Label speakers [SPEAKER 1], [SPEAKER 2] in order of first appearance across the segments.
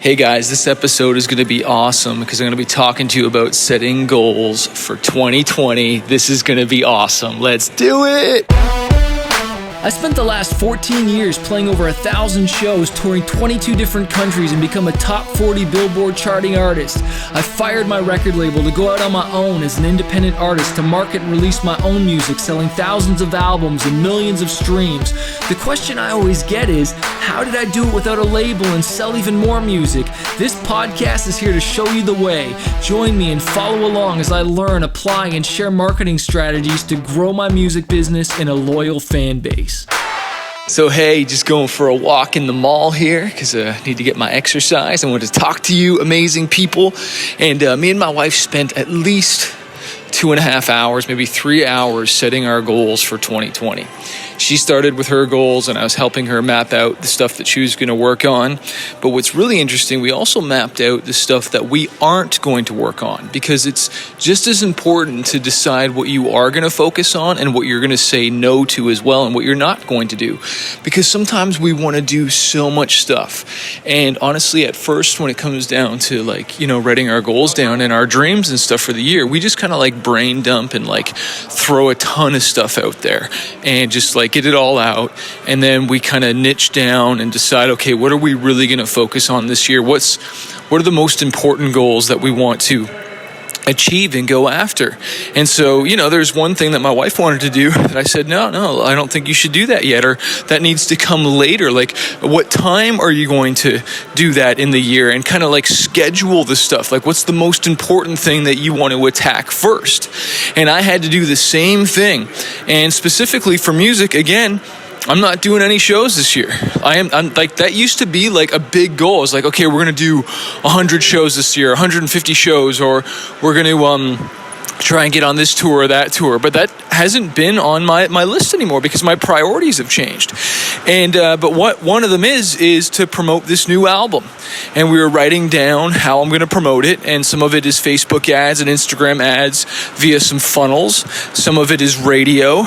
[SPEAKER 1] Hey guys, this episode is going to be awesome because I'm going to be talking to you about setting goals for 2020. This is going to be awesome. Let's do it!
[SPEAKER 2] I spent the last 14 years playing over 1,000 shows, touring 22 different countries, and become a top 40 Billboard charting artist. I fired my record label to go out on my own as an independent artist to market and release my own music, selling thousands of albums and millions of streams. The question I always get is, how did I do it without a label and sell even more music? This podcast is here to show you the way. Join me and follow along as I learn, apply, and share marketing strategies to grow my music business and a loyal fan base.
[SPEAKER 1] So hey, just going for a walk in the mall here because I need to get my exercise. I want to talk to you amazing people. And me and my wife spent at least 2.5 hours, maybe 3 hours setting our goals for 2020. She started with her goals and I was helping her map out the stuff that she was going to work on. But what's really interesting, we also mapped out the stuff that we aren't going to work on, because it's just as important to decide what you are going to focus on and what you're going to say no to as well, and what you're not going to do. Because sometimes we want to do so much stuff. And honestly, at first, when it comes down to writing our goals down and our dreams and stuff for the year, we just kind of brain dump and throw a ton of stuff out there and just get it all out. And then we kind of niche down and decide, okay, what are we really going to focus on this year? What are the most important goals that we want to achieve and go after? And so, there's one thing that my wife wanted to do that I said, no, I don't think you should do that yet, or that needs to come later. What time are you going to do that in the year? And kind of schedule the stuff. What's the most important thing that you want to attack first? And I had to do the same thing. And specifically for music, again, I'm not doing any shows this year. I'm that used to be a big goal. It's okay, we're going to do 100 shows this year, 150 shows, or we're going to try and get on this tour or that tour. But that hasn't been on my list anymore because my priorities have changed. And but what one of them is to promote this new album. And we were writing down how I'm going to promote it. And some of it is Facebook ads and Instagram ads via some funnels. Some of it is radio,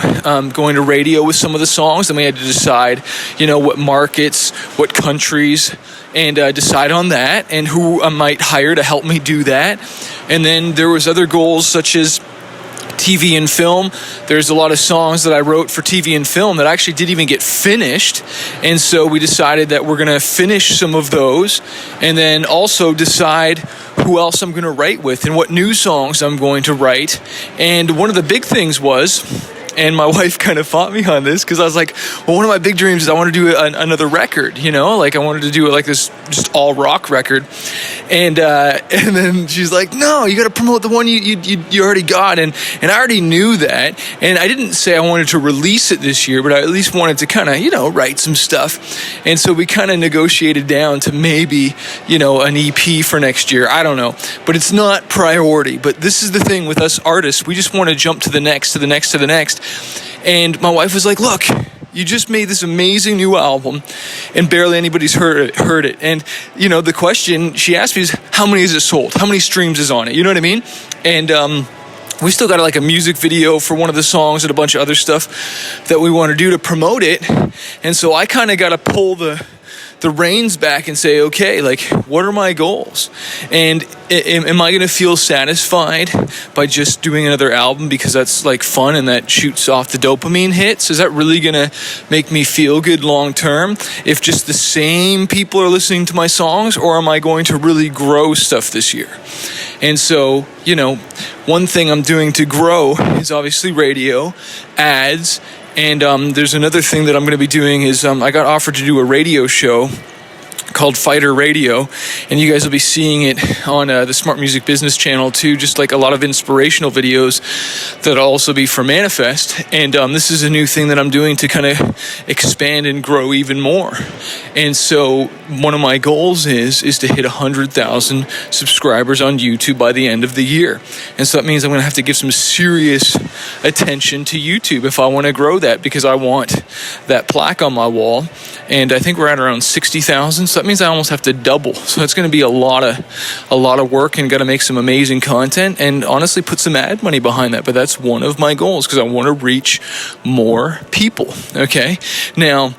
[SPEAKER 1] going to radio with some of the songs. And we had to decide, what markets, what countries, and decide on that, and who I might hire to help me do that. And then there was other goals such as TV and film. There's a lot of songs that I wrote for TV and film that actually didn't even get finished. And so we decided that we're going to finish some of those, and then also decide who else I'm going to write with and what new songs I'm going to write. And one of the big things was, and my wife kind of fought me on this, because I was one of my big dreams is I want to do another record, I wanted to do this just all rock record. And then she's no, you got to promote the one you already got. And I already knew that. And I didn't say I wanted to release it this year, but I at least wanted to kind of, write some stuff. And so we kind of negotiated down to maybe, an EP for next year. I don't know, but it's not priority. But this is the thing with us artists. We just want to jump to the next, to the next, to the next. And my wife was look, you just made this amazing new album and barely anybody's heard it. And, the question she asked me is, how many is it sold? How many streams is on it? You know what I mean? And we still got a music video for one of the songs and a bunch of other stuff that we want to do to promote it. And so I kind of got to pull the reins back and say, okay, what are my goals? And am I going to feel satisfied by just doing another album because that's fun and that shoots off the dopamine hits? Is that really going to make me feel good long term if just the same people are listening to my songs? Or am I going to really grow stuff this year? And so, one thing I'm doing to grow is obviously radio, ads. And there's another thing that I'm going to be doing is I got offered to do a radio show called Fighter Radio, and you guys will be seeing it on the Smart Music Business channel too, just a lot of inspirational videos that'll also be for Manifest. And this is a new thing that I'm doing to kind of expand and grow even more. And so one of my goals is to hit 100,000 subscribers on YouTube by the end of the year. And so that means I'm going to have to give some serious attention to YouTube if I want to grow that, because I want that plaque on my wall. And I think we're at around 60,000. So that means I almost have to double. So it's going to be a lot of work, and got to make some amazing content and honestly put some ad money behind that. But that's one of my goals, because I want to reach more people. Okay. Now,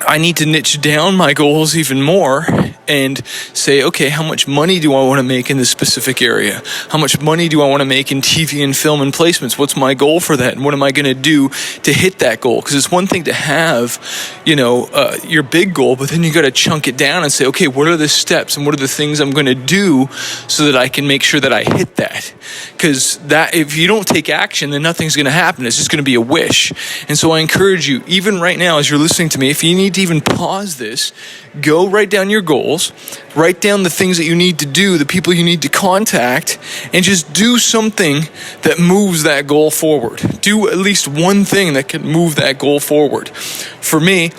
[SPEAKER 1] I need to niche down my goals even more and say, okay, how much money do I want to make in this specific area? How much money do I want to make in TV and film and placements? What's my goal for that? And what am I going to do to hit that goal? Because it's one thing to have, your big goal, but then you got to chunk it down and say, okay, what are the steps and what are the things I'm going to do so that I can make sure that I hit that? Because that, if you don't take action, then nothing's going to happen. It's just going to be a wish. And so I encourage you, even right now as you're listening to me, if you need to even pause this, go write down your goals, write down the things that you need to do, the people you need to contact, and just do something that moves that goal forward. Do at least one thing that can move that goal forward. For me,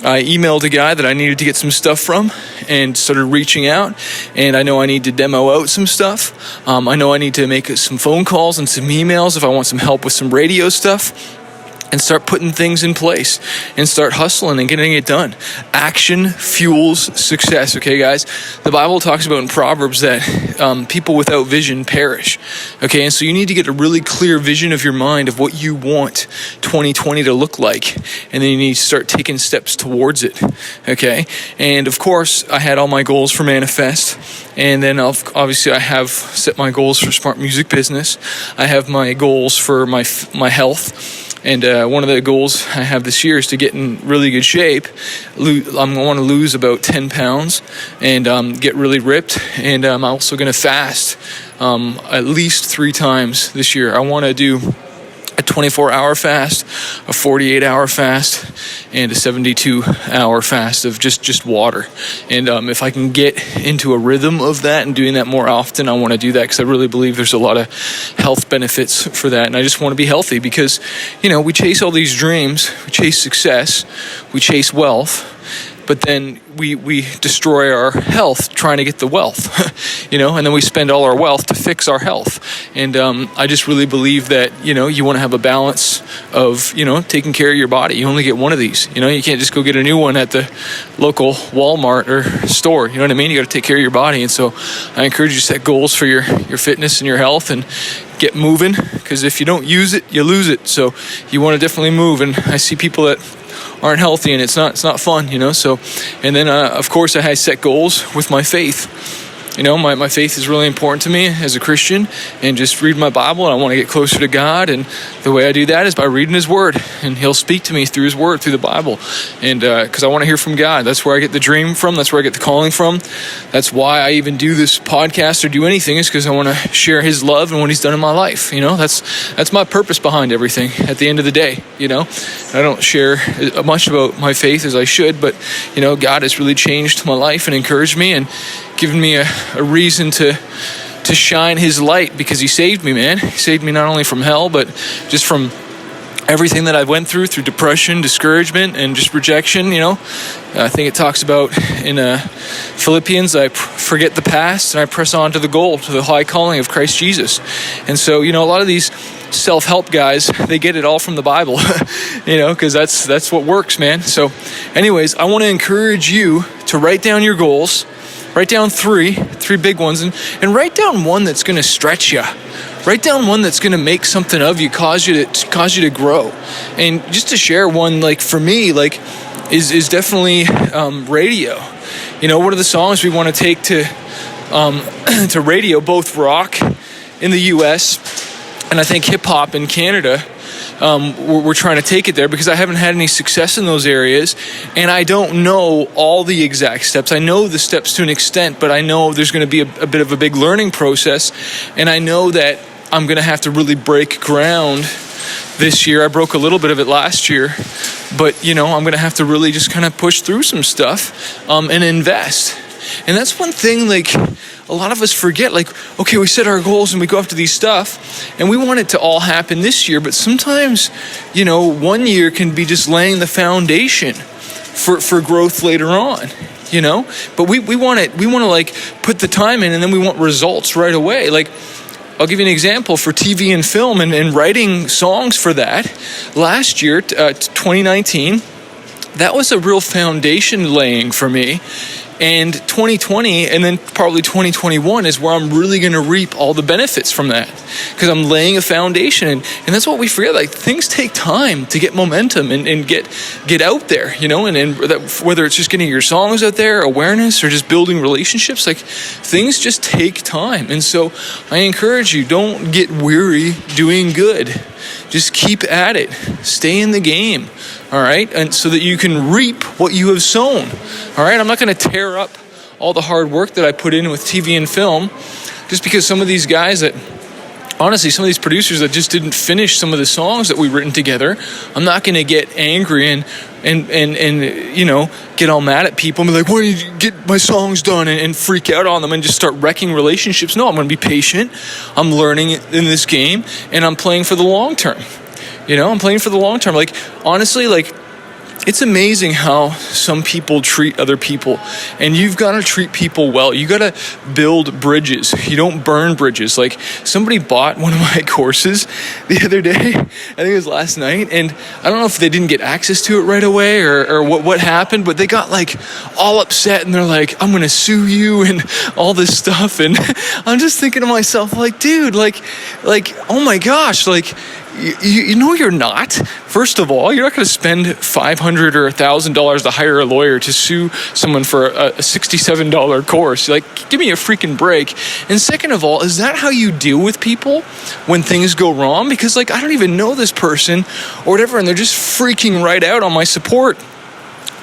[SPEAKER 1] I emailed a guy that I needed to get some stuff from and started reaching out, and I know I need to demo out some stuff. I know I need to make some phone calls and some emails if I want some help with some radio stuff, and start putting things in place and start hustling and getting it done. Action fuels success, okay, guys? The Bible talks about in Proverbs that people without vision perish, okay? And so you need to get a really clear vision of your mind of what you want 2020 to look like, and then you need to start taking steps towards it, okay? And of course, I had all my goals for Manifest, and then obviously I have set my goals for Smart Music Business. I have my goals for my health. And one of the goals I have this year is to get in really good shape. I want to lose about 10 pounds and get really ripped. And I'm also going to fast at least 3 times this year. I want to do a 24-hour fast, a 48-hour fast, and a 72-hour fast of just water. And if I can get into a rhythm of that and doing that more often, I want to do that because I really believe there's a lot of health benefits for that. And I just want to be healthy because, we chase all these dreams, we chase success, we chase wealth, but then we destroy our health trying to get the wealth, and then we spend all our wealth to fix our health. And I just really believe that, you want to have a balance of, taking care of your body. You only get one of these, you can't just go get a new one at the local Walmart or store, you know what I mean? You got to take care of your body. And so I encourage you to set goals for your fitness and your health and get moving, because if you don't use it, you lose it. So you want to definitely move. And I see people that aren't healthy, and it's not fun, so. And then of course I set goals with my faith. My faith is really important to me as a Christian, and just read my Bible, and I want to get closer to God. And the way I do that is by reading His Word, and He'll speak to me through His Word, through the Bible. And because I want to hear from God. That's where I get the dream from. That's where I get the calling from. That's why I even do this podcast or do anything, is because I want to share His love and what He's done in my life. That's my purpose behind everything at the end of the day. I don't share as much about my faith as I should, but God has really changed my life and encouraged me and given me a reason to shine His light, because He saved me, man. He saved me not only from hell, but just from everything that I went through depression, discouragement, and just rejection. I think it talks about in Philippians, I forget the past and I press on to the goal, to the high calling of Christ Jesus. And so, a lot of these self-help guys, they get it all from the Bible, because that's what works, man. So anyways, I want to encourage you to write down your goals. Write down three big ones, and write down one that's going to stretch you. Write down one that's going to make something of you, cause you to grow. And just to share one, for me, is definitely radio. What are the songs we want to take to radio, both rock in the U.S. and I think hip hop in Canada. We're trying to take it there because I haven't had any success in those areas, and I don't know all the exact steps. I know the steps to an extent, but I know there's going to be a bit of a big learning process, and I know that I'm going to have to really break ground this year. I broke a little bit of it last year, but I'm going to have to really just kind of push through some stuff and invest. And that's one thing, a lot of us forget, okay, we set our goals and we go after these stuff and we want it to all happen this year, but sometimes, 1 year can be just laying the foundation for growth later on, but we want to put the time in, and then we want results right away. I'll give you an example for TV and film and writing songs for that. Last year, 2019, that was a real foundation laying for me. And 2020 and then probably 2021 is where I'm really going to reap all the benefits from that, because I'm laying a foundation. And that's what we forget. Like, things take time to get momentum and get out there, you know, and that, whether it's just getting your songs out there, awareness, or just building relationships, like, things just take time. And so I encourage you, don't get weary doing good. Just keep at it. Stay in the game. All right. And so that you can reap what you have sown. All right. I'm not going to tear up all the hard work that I put in with TV and film just because some of these guys that, honestly, some of these producers that just didn't finish some of the songs that we've written together, I'm not going to get angry and you know, get all mad at people and be like, why did you get my songs done, and freak out on them and just start wrecking relationships. No, I'm going to be patient. I'm learning in this game, and I'm playing for the long term. You know, I'm playing for the long term. Like, honestly, like, it's amazing how some people treat other people, and you've got to treat people well. You got to build bridges. You don't burn bridges. Like, somebody bought one of my courses the other day, I think it was last night, and I don't know if they didn't get access to it right away or what happened, but they got like all upset, and they're like, I'm going to sue you and all this stuff. And I'm just thinking to myself, like, dude, like, oh my gosh, like, you know, you're not. First of all, you're not going to spend $500 or $1,000 to hire a lawyer to sue someone for a $67 course. Like, give me a freaking break. And second of all, is that how you deal with people when things go wrong? Because, like, I don't even know this person or whatever, and they're just freaking right out on my support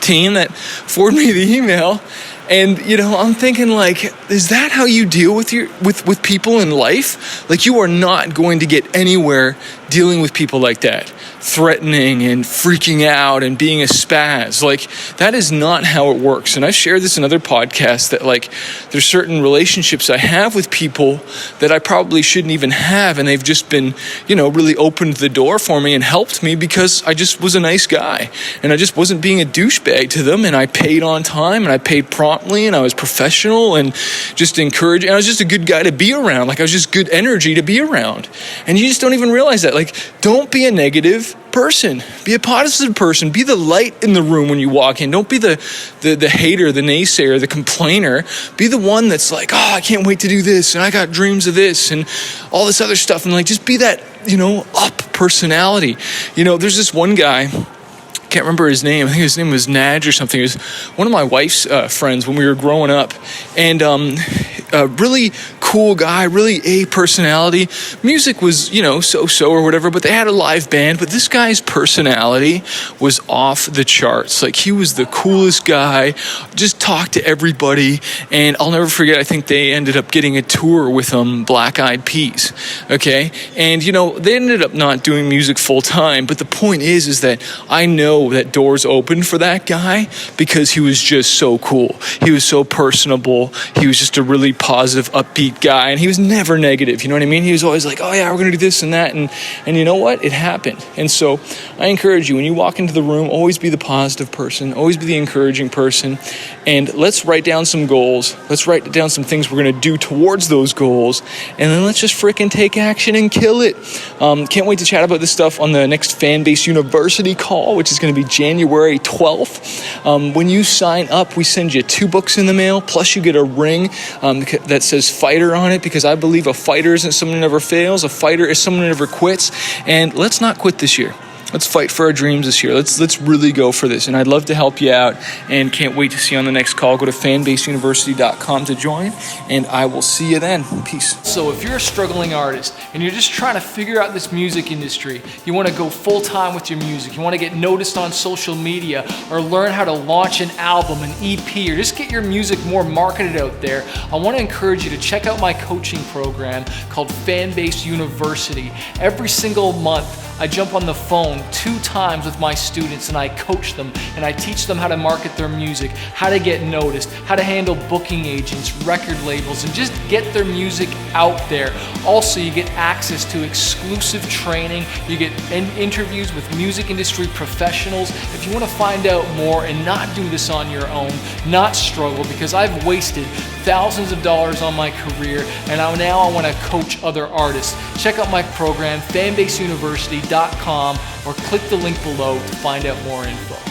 [SPEAKER 1] team that forwarded me the email. And, you know, I'm thinking, like, is that how you deal with with people in life? Like, you are not going to get anywhere dealing with people like that, threatening and freaking out and being a spaz. Like, that is not how it works. And I've shared this in other podcasts that, like, there's certain relationships I have with people that I probably shouldn't even have, and they've just been, you know, really opened the door for me and helped me because I just was a nice guy, and I just wasn't being a douchebag to them, and I paid on time, and I paid promptly, and I was professional and just encouraging. I was just a good guy to be around. Like, I was just good energy to be around. And you just don't even realize that. Like, don't be a negative person. Be a positive person. Be the light in the room when you walk in. Don't be the hater, the naysayer, the complainer. Be the one that's like, oh, I can't wait to do this, and I got dreams of this, and all this other stuff. And, like, just be that, you know, up personality. You know, there's this one guy, can't remember his name. I think his name was Nadge or something. He was one of my wife's friends when we were growing up, and a really cool guy, really a personality. Music was, you know, so-so or whatever, but they had a live band. But this guy's personality was off the charts. Like, he was the coolest guy, just talked to everybody. And I'll never forget, I think they ended up getting a tour with Black Eyed Peas. Okay, and you know, they ended up not doing music full time. But the point is that I know that doors opened for that guy because he was just so cool. He was so personable. He was just a really positive, upbeat guy, and he was never negative. You know what I mean? He was always like, oh yeah, we're gonna do this and that, and you know what? It happened. And so I encourage you, when you walk into the room, always be the positive person, always be the encouraging person, and let's write down some goals. Let's write down some things we're gonna do towards those goals, and then let's just freaking take action and kill it. Can't wait to chat about this stuff on the next Fanbase University call, which is gonna be January 12th. When you sign up, we send you 2 books in the mail, plus you get a ring that says fighter on it, because I believe a fighter isn't someone who never fails. A fighter is someone who never quits. And let's not quit this year. Let's fight for our dreams this year. Let's really go for this. And I'd love to help you out, and can't wait to see you on the next call. Go to fanbaseuniversity.com to join, and I will see you then. Peace. So if you're a struggling artist and you're just trying to figure out this music industry, you want to go full time with your music, you want to get noticed on social media, or learn how to launch an album, an EP, or just get your music more marketed out there, I want to encourage you to check out my coaching program called Fanbase University. Every single month, I jump on the phone 2 times with my students, and I coach them, and I teach them how to market their music, how to get noticed, how to handle booking agents, record labels, and just get their music out there. Also, you get access to exclusive training, you get interviews with music industry professionals. If you want to find out more and not do this on your own, not struggle, because I've wasted thousands of dollars on my career, and now I want to coach other artists. Check out my program, fanbaseuniversity.com, or click the link below to find out more info.